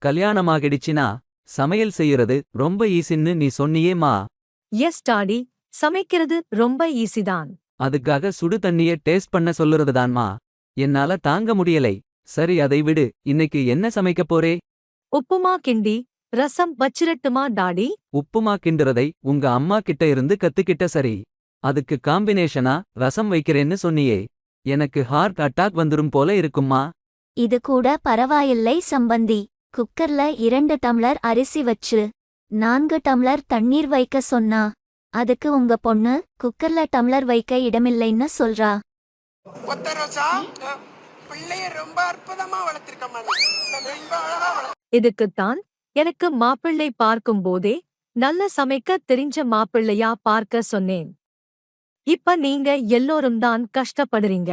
கல்யாணமாகிடுச்சினா சமையல் செய்யறது ரொம்ப ஈஸின்னு நீ சொன்னியேம்மா. எஸ் டாடி, சமைக்கிறது ரொம்ப ஈஸிதான். அதுக்காக சுடு தண்ணிய டேஸ்ட் பண்ண சொல்லுறதுதான்மா. என்னால தாங்க முடியலை. சரி அதை விடு, இன்னைக்கு என்ன சமைக்கப் போறே? உப்புமா கிண்டி ரசம் வச்சிரட்டுமா டாடி? உப்புமா கிண்டுறதை உங்க அம்மா கிட்ட இருந்து கத்துக்கிட்ட சரி. அதுக்கு காம்பினேஷனா ரசம் வைக்கிறேன்னு சொன்னியே. எனக்கு ஹார்ட் அட்டாக் வந்துரும் போல இருக்கும்மா. இது கூட பரவாயில்லை சம்பந்தி. குக்கர்ல 2 டம்ளர் அரிசி வச்சு 4 டம்ளர் தண்ணீர் வைக்க சொன்னா. அதுக்கு உங்க பொண்ணு குக்கர்ல டம்ளர் வைக்க இடமில்லைன்னு சொல்றா. ஒத்த ரோசா, பிள்ளைய ரொம்ப அற்புதமா வளர்த்திருக்க மேடம். ரொம்ப அழகா இதுக்குத்தான் எனக்கு மாப்பிள்ளை பார்க்கும் போதே நல்ல சமைக்க தெரிஞ்ச மாப்பிள்ளையா பார்க்க சொன்னேன். இப்ப நீங்க எல்லோரும் தான் கஷ்டப்படுறீங்க.